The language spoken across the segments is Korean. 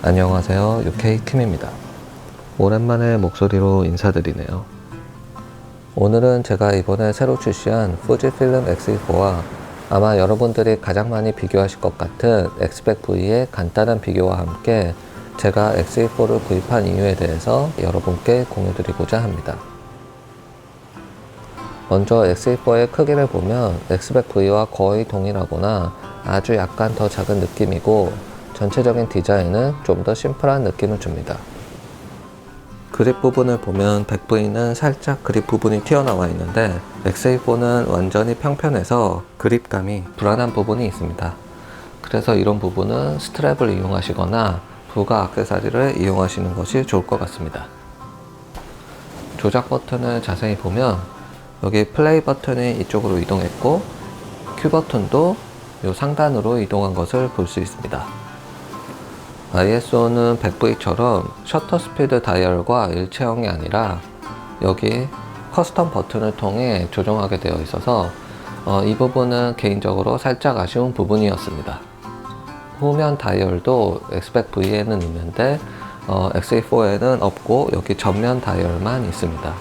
안녕하세요, UK킴입니다. 오랜만에 목소리로 인사드리네요. 오늘은 제가 이번에 새로 출시한 후지필름 X-E4와 아마 여러분들이 가장 많이 비교하실 것 같은 X백 V의 간단한 비교와 함께 제가 X-E4를 구입한 이유에 대해서 여러분께 공유드리고자 합니다. 먼저 X-E4의 크기를 보면 X백 V와 거의 동일하거나 아주 약간 더 작은 느낌이고, 전체적인 디자인은 좀 더 심플한 느낌을 줍니다. 그립 부분을 보면 백 V는 살짝 그립 부분이 튀어나와 있는데 X-E4는 완전히 평편해서 그립감이 불안한 부분이 있습니다. 그래서 이런 부분은 스트랩을 이용하시거나 부가 액세서리를 이용하시는 것이 좋을 것 같습니다. 조작 버튼을 자세히 보면 여기 플레이 버튼이 이쪽으로 이동했고, Q 버튼도 이 상단으로 이동한 것을 볼 수 있습니다. ISO는 백 V처럼 셔터 스피드 다이얼과 일체형이 아니라 여기 커스텀 버튼을 통해 조정하게 되어 있어서 이 부분은 개인적으로 살짝 아쉬운 부분이었습니다. 후면 다이얼도 X백 V에는 있는데 X-E4에는 없고 여기 전면 다이얼만 있습니다.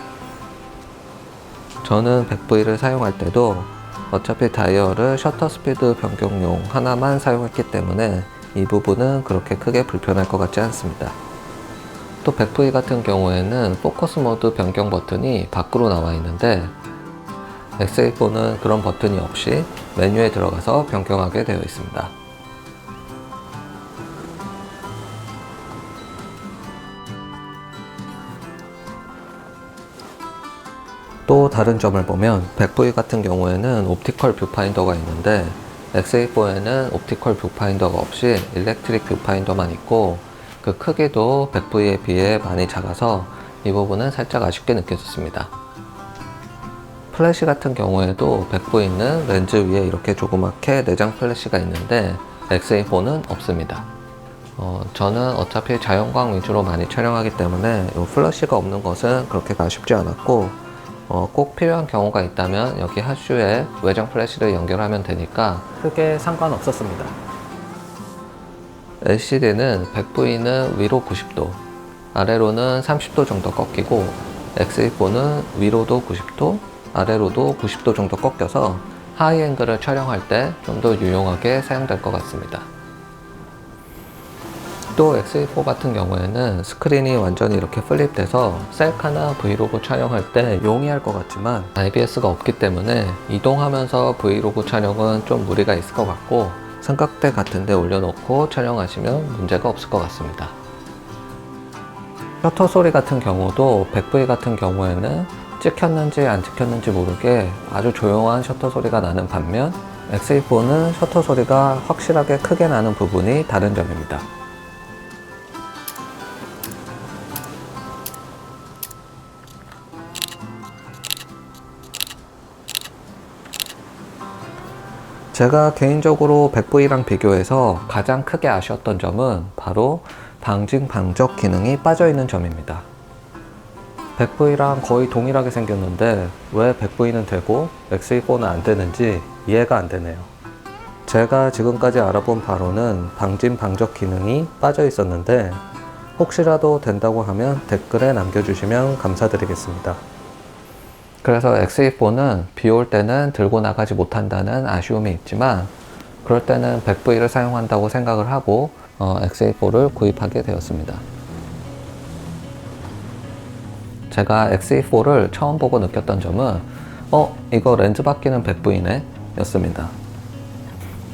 저는 백 V를 사용할 때도 어차피 다이얼을 셔터 스피드 변경용 하나만 사용했기 때문에 이 부분은 그렇게 크게 불편할 것 같지 않습니다. 또 백 V 같은 경우에는 포커스 모드 변경 버튼이 밖으로 나와 있는데 X-E4는 그런 버튼이 없이 메뉴에 들어가서 변경하게 되어 있습니다. 또 다른 점을 보면 백 V 같은 경우에는 옵티컬 뷰파인더가 있는데 X-E4에는 옵티컬 뷰파인더가 없이 일렉트릭 뷰파인더만 있고, 그 크기도 백 V에 비해 많이 작아서 이 부분은 살짝 아쉽게 느껴졌습니다. 플래시 같은 경우에도 백 V는 렌즈 위에 이렇게 조그맣게 내장 플래시가 있는데 X-E4는 없습니다. 저는 어차피 자연광 위주로 많이 촬영하기 때문에 이 플래시가 없는 것은 그렇게 아쉽지 않았고, 꼭 필요한 경우가 있다면 여기 하슈에 외장 플래시를 연결하면 되니까 크게 상관없었습니다. LCD는 백 V는 위로 90도, 아래로는 30도 정도 꺾이고 X-E4는 위로도 90도, 아래로도 90도 정도 꺾여서 하이 앵글을 촬영할 때 좀 더 유용하게 사용될 것 같습니다. 또 X-E4 같은 경우에는 스크린이 완전히 이렇게 플립돼서 셀카나 브이로그 촬영할 때 용이할 것 같지만 IPS가 없기 때문에 이동하면서 브이로그 촬영은 좀 무리가 있을 것 같고, 삼각대 같은 데 올려놓고 촬영하시면 문제가 없을 것 같습니다. 셔터 소리 같은 경우도 백 V 같은 경우에는 찍혔는지 안 찍혔는지 모르게 아주 조용한 셔터 소리가 나는 반면 X-E4는 셔터 소리가 확실하게 크게 나는 부분이 다른 점입니다. 제가 개인적으로 백 V랑 비교해서 가장 크게 아쉬웠던 점은 바로 방진 방적 기능이 빠져 있는 점입니다. 백 V랑 거의 동일하게 생겼는데 왜 백 V는 되고 X-E4는 안 되는지 이해가 안 되네요. 제가 지금까지 알아본 바로는 방진 방적 기능이 빠져 있었는데 혹시라도 된다고 하면 댓글에 남겨주시면 감사드리겠습니다. 그래서 X-E4는 비 올 때는 들고 나가지 못한다는 아쉬움이 있지만, 그럴 때는 백 V를 사용한다고 생각을 하고 X-E4를 구입하게 되었습니다. 제가 X-E4를 처음 보고 느꼈던 점은 이거 렌즈 바뀌는 백 V네 였습니다.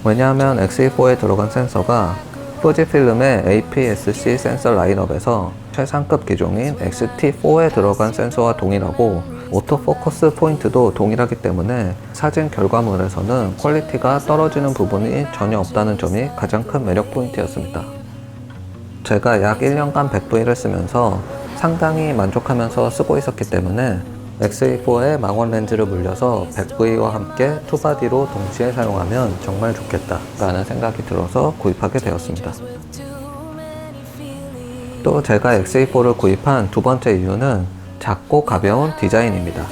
왜냐하면 X-E4에 들어간 센서가 후지필름의 APS-C 센서 라인업에서 최상급 기종인 X-T4에 들어간 센서와 동일하고, 오토포커스 포인트도 동일하기 때문에 사진 결과물에서는 퀄리티가 떨어지는 부분이 전혀 없다는 점이 가장 큰 매력 포인트였습니다. 제가 약 1년간 백 V를 쓰면서 상당히 만족하면서 쓰고 있었기 때문에 X-E4에 망원 렌즈를 물려서 백 V와 함께 투바디로 동시에 사용하면 정말 좋겠다 라는 생각이 들어서 구입하게 되었습니다. 또 제가 X-E4를 구입한 두 번째 이유는 작고 가벼운 디자인입니다.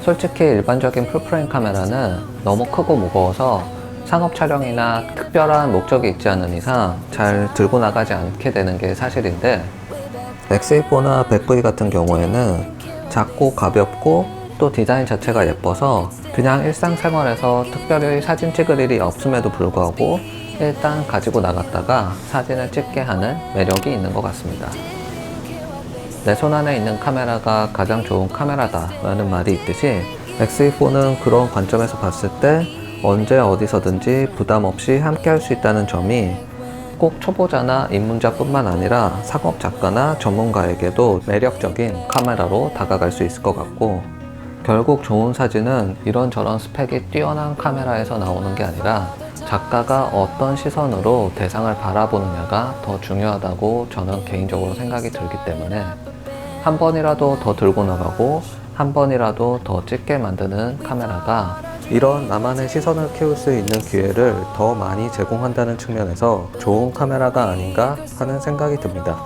솔직히 일반적인 풀프레임 카메라는 너무 크고 무거워서 상업 촬영이나 특별한 목적이 있지 않은 이상 잘 들고 나가지 않게 되는 게 사실인데, X4나 100V 같은 경우에는 작고 가볍고 또 디자인 자체가 예뻐서 그냥 일상생활에서 특별히 사진 찍을 일이 없음에도 불구하고 일단 가지고 나갔다가 사진을 찍게 하는 매력이 있는 것 같습니다. 내 손 안에 있는 카메라가 가장 좋은 카메라다 라는 말이 있듯이 X4는 그런 관점에서 봤을 때 언제 어디서든지 부담 없이 함께 할 수 있다는 점이 꼭 초보자나 입문자뿐만 아니라 상업 작가나 전문가에게도 매력적인 카메라로 다가갈 수 있을 것 같고, 결국 좋은 사진은 이런저런 스펙이 뛰어난 카메라에서 나오는 게 아니라 작가가 어떤 시선으로 대상을 바라보느냐가 더 중요하다고 저는 개인적으로 생각이 들기 때문에 한 번이라도 더 들고 나가고 한 번이라도 더 찍게 만드는 카메라가 이런 나만의 시선을 키울 수 있는 기회를 더 많이 제공한다는 측면에서 좋은 카메라가 아닌가 하는 생각이 듭니다.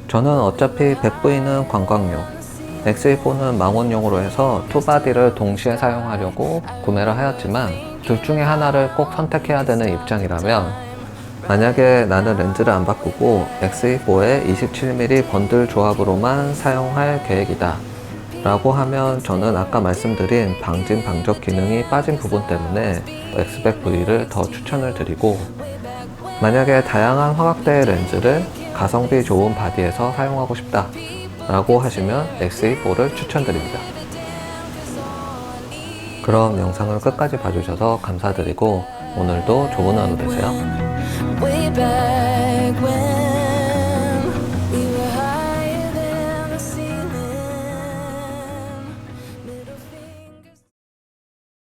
저는 어차피 100V는 관광용, X4는 망원용으로 해서 투바디를 동시에 사용하려고 구매를 하였지만 둘 중에 하나를 꼭 선택해야 되는 입장이라면, 만약에 나는 렌즈를 안 바꾸고 X4의 27mm 번들 조합으로만 사용할 계획이다 라고 하면 저는 아까 말씀드린 방진 방적 기능이 빠진 부분 때문에 X100V를 더 추천을 드리고, 만약에 다양한 화각대의 렌즈를 가성비 좋은 바디에서 사용하고 싶다 라고 하시면 X4를 추천드립니다. 그럼 영상을 끝까지 봐주셔서 감사드리고 오늘도 좋은 하루 되세요.